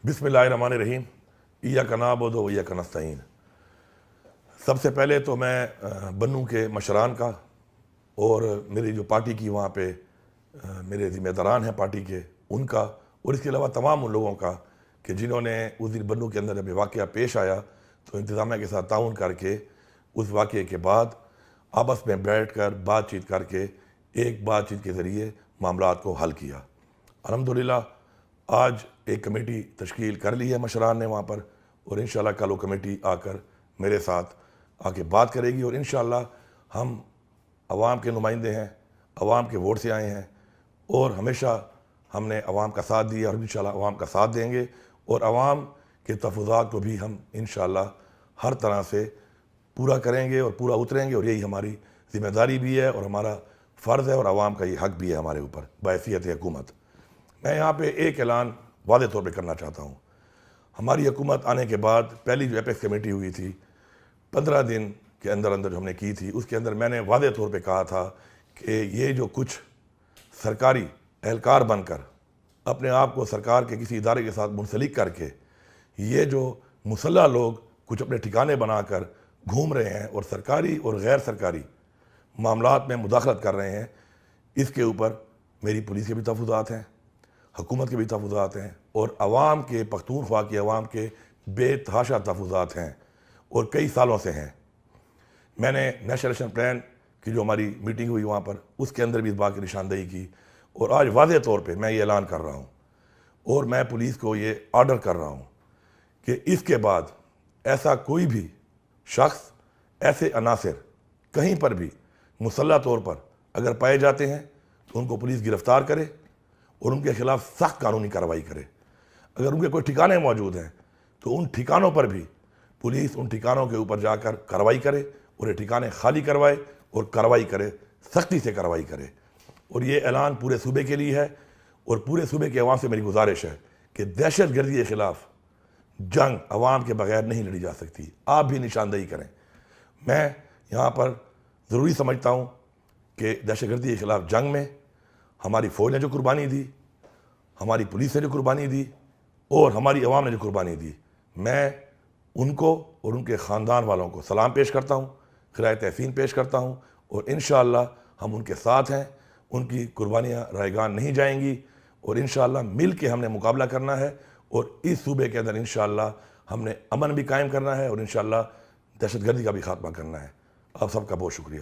بسم اللہ الرحمن الرحیم ایاک نعبد و ایاک نستعین۔ سب سے پہلے تو میں بنوں کے مشران کا اور میری جو پارٹی کی وہاں پہ میرے ذمہ داران ہیں پارٹی کے ان کا، اور اس کے علاوہ تمام ان لوگوں کا کہ جنہوں نے اس دن بنوں کے اندر جب یہ واقعہ پیش آیا تو انتظامیہ کے ساتھ تعاون کر کے اس واقعے کے بعد آپس میں بیٹھ کر بات چیت کر کے ایک بات چیت کے ذریعے معاملات کو حل کیا۔ الحمدللہ آج ایک کمیٹی تشکیل کر لی ہے مشران نے وہاں پر، اور انشاءاللہ کل وہ کمیٹی آ کر میرے ساتھ آ کے بات کرے گی، اور انشاءاللہ ہم عوام کے نمائندے ہیں، عوام کے ووٹ سے آئے ہیں، اور ہمیشہ ہم نے عوام کا ساتھ دیا اور انشاءاللہ عوام کا ساتھ دیں گے، اور عوام کے تفضات کو بھی ہم انشاءاللہ ہر طرح سے پورا کریں گے اور پورا اتریں گے، اور یہی ہماری ذمہ داری بھی ہے اور ہمارا فرض ہے، اور عوام کا یہ حق بھی ہے ہمارے اوپر بحیثیت حکومت۔ میں یہاں پہ ایک اعلان واضح طور پہ کرنا چاہتا ہوں۔ ہماری حکومت آنے کے بعد پہلی جو ایپیکس کمیٹی ہوئی تھی 15 دن کے اندر جو ہم نے کی تھی، اس کے اندر میں نے واضح طور پہ کہا تھا کہ یہ جو کچھ سرکاری اہلکار بن کر اپنے آپ کو سرکار کے کسی ادارے کے ساتھ منسلک کر کے یہ جو مسلح لوگ کچھ اپنے ٹھکانے بنا کر گھوم رہے ہیں اور سرکاری اور غیر سرکاری معاملات میں مداخلت کر رہے ہیں، اس کے اوپر میری پولیس کے بھی تحفظات ہیں، حکومت کے بھی تحفظات ہیں، اور عوام کے پختونخوا کی عوام کے بے تحاشا تحفظات ہیں، اور کئی سالوں سے ہیں۔ میں نے نیشنل ایکشن پلان کی جو ہماری میٹنگ ہوئی وہاں پر اس کے اندر بھی اس بات کی نشاندہی کی، اور آج واضح طور پہ میں یہ اعلان کر رہا ہوں اور میں پولیس کو یہ آرڈر کر رہا ہوں کہ اس کے بعد ایسا کوئی بھی شخص، ایسے عناصر کہیں پر بھی مسلح طور پر اگر پائے جاتے ہیں تو ان کو پولیس گرفتار کرے اور ان کے خلاف سخت قانونی کارروائی کرے۔ اگر ان کے کوئی ٹھکانے موجود ہیں تو ان ٹھکانوں پر بھی پولیس ان ٹھکانوں کے اوپر جا کر کارروائی کرے اور یہ ٹھکانے خالی کروائے اور کارروائی کرے، سختی سے کارروائی کرے۔ اور یہ اعلان پورے صوبے کے لیے ہے، اور پورے صوبے کے عوام سے میری گزارش ہے کہ دہشت گردی کے خلاف جنگ عوام کے بغیر نہیں لڑی جا سکتی۔ آپ بھی نشاندہی کریں۔ میں یہاں پر ضروری سمجھتا ہوں کہ دہشت گردی کے خلاف جنگ میں ہماری فوج نے جو قربانی دی، ہماری پولیس نے جو قربانی دی، اور ہماری عوام نے جو قربانی دی، میں ان کو اور ان کے خاندان والوں کو سلام پیش کرتا ہوں، خراج تحسین پیش کرتا ہوں، اور انشاءاللہ ہم ان کے ساتھ ہیں۔ ان کی قربانیاں رائے گان نہیں جائیں گی، اور انشاءاللہ مل کے ہم نے مقابلہ کرنا ہے، اور اس صوبے کے اندر انشاءاللہ ہم نے امن بھی قائم کرنا ہے، اور انشاءاللہ دہشت گردی کا بھی خاتمہ کرنا ہے۔ آپ سب کا بہت شکریہ۔